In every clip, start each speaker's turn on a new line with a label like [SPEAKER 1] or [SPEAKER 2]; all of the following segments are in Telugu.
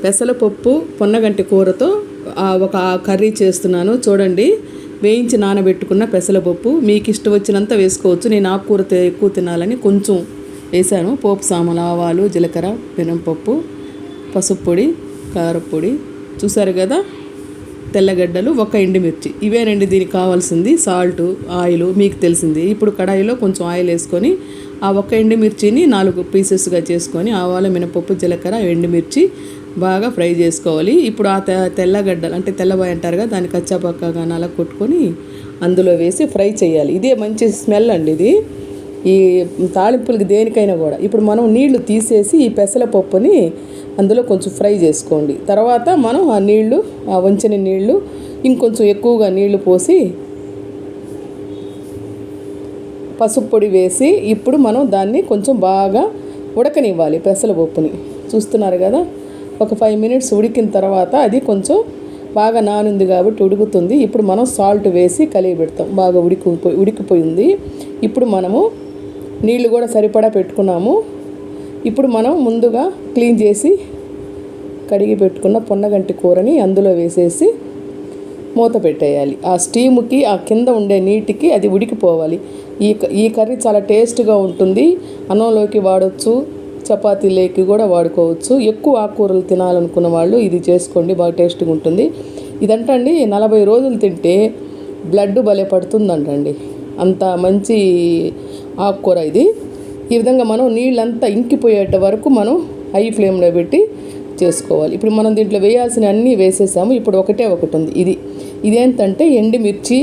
[SPEAKER 1] పెసరపప్పు పొన్నగంటి కూరతో ఒక కర్రీ చేస్తున్నాను చూడండి. వేయించి నానబెట్టుకున్న పెసరపప్పు మీకు ఇష్టం వచ్చినంత వేసుకోవచ్చు. నేను ఆకుకూరతో ఎక్కువ తినాలని కొంచెం వేసాను. పోపు సామాన్లు, ఆవాలు, జీలకర్ర, మినపప్పు, పసుపు పొడి, కారపొడి, చూసారు కదా, తెల్లగడ్డలు, ఒక ఎండుమిర్చి, ఇవేనండి దీనికి కావాల్సింది. సాల్ట్, ఆయిల్ మీకు తెలిసింది. ఇప్పుడు కడాయిలో కొంచెం ఆయిల్ వేసుకొని ఆ ఒక్క ఎండుమిర్చిని 4 పీసెస్గా చేసుకొని ఆవాలు, మినపప్పు, జీలకర్ర, ఎండుమిర్చి బాగా ఫ్రై చేసుకోవాలి. ఇప్పుడు ఆ తెల్లగడ్డలు అంటే తెల్లబాయి అంటారు కదా, దాన్ని కచ్చాపక్కగా అలా కొట్టుకొని అందులో వేసి ఫ్రై చేయాలి. ఇదే మంచి స్మెల్ అండి ఇది, ఈ తాలింపులకి దేనికైనా కూడా. ఇప్పుడు మనం నీళ్లు తీసేసి ఈ పెసరపప్పుని అందులో కొంచెం ఫ్రై చేసుకోండి. తర్వాత మనం ఆ నీళ్లు, ఆ వంచిన నీళ్లు ఇంకొంచెం ఎక్కువగా నీళ్లు పోసి పసుపు పొడి వేసి ఇప్పుడు మనం దాన్ని కొంచెం బాగా ఉడకనివ్వాలి. పెసరపప్పుని చూస్తున్నారు కదా, ఒక 5 మినిట్స్ ఉడికిన తర్వాత అది కొంచెం బాగా నానుంది కాబట్టి ఉడుకుతుంది. ఇప్పుడు మనం సాల్ట్ వేసి కలిగి పెడతాం. బాగా ఉడికిపోయింది. ఇప్పుడు మనము నీళ్లు కూడా సరిపడా పెట్టుకున్నాము. ఇప్పుడు మనం ముందుగా క్లీన్ చేసి కడిగి పెట్టుకున్న పొన్నగంటి కూరని అందులో వేసేసి మూత పెట్టేయాలి. ఆ స్టీముకి, ఆ కింద ఉండే నీటికి అది ఉడికిపోవాలి. ఈ కర్రీ చాలా టేస్ట్గా ఉంటుంది. అన్నంలోకి వాడచ్చు, చపాతీలోకి కూడా వాడుకోవచ్చు. ఎక్కువ ఆకుకూరలు తినాలనుకున్న వాళ్ళు ఇది చేసుకోండి, బాగా టేస్ట్గా ఉంటుంది. ఇదంటండి 40 రోజులు తింటే బ్లడ్ భలే పడుతుందంటండి, అంత మంచి ఆకుకూర ఇది. ఈ విధంగా మనం నీళ్ళంతా ఇంకిపోయేట వరకు మనం హై ఫ్లేమ్లో పెట్టి చేసుకోవాలి. ఇప్పుడు మనం దీంట్లో వేయాల్సిన అన్నీ వేసేసాము. ఇప్పుడు ఒకటి ఉంది. ఇదేంటంటే ఎండుమిర్చి,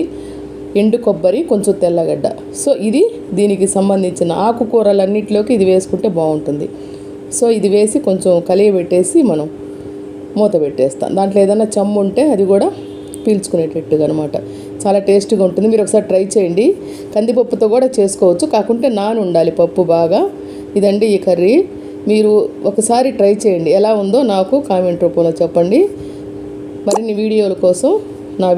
[SPEAKER 1] ఎండు కొబ్బరి, కొంచెం తెల్లగడ్డ. సో ఇది దీనికి సంబంధించిన ఆకుకూరలన్నిటిలోకి ఇది వేసుకుంటే బాగుంటుంది. సో ఇది వేసి కొంచెం కలియబెట్టేసి మనం మూత పెట్టేస్తాం. దాంట్లో ఏదైనా చెమ్ము ఉంటే అది కూడా పీల్చుకునేటట్టుగా అనమాట. చాలా టేస్ట్గా ఉంటుంది. మీరు ఒకసారి ట్రై చేయండి. కందిపప్పుతో కూడా చేసుకోవచ్చు, కాకుంటే నాని ఉండాలి పప్పు బాగా. ఇదండి ఈ కర్రీ. మీరు ఒకసారి ట్రై చేయండి. ఎలా ఉందో నాకు కామెంట్ రూపంలో చెప్పండి. మరిన్ని వీడియోల కోసం నా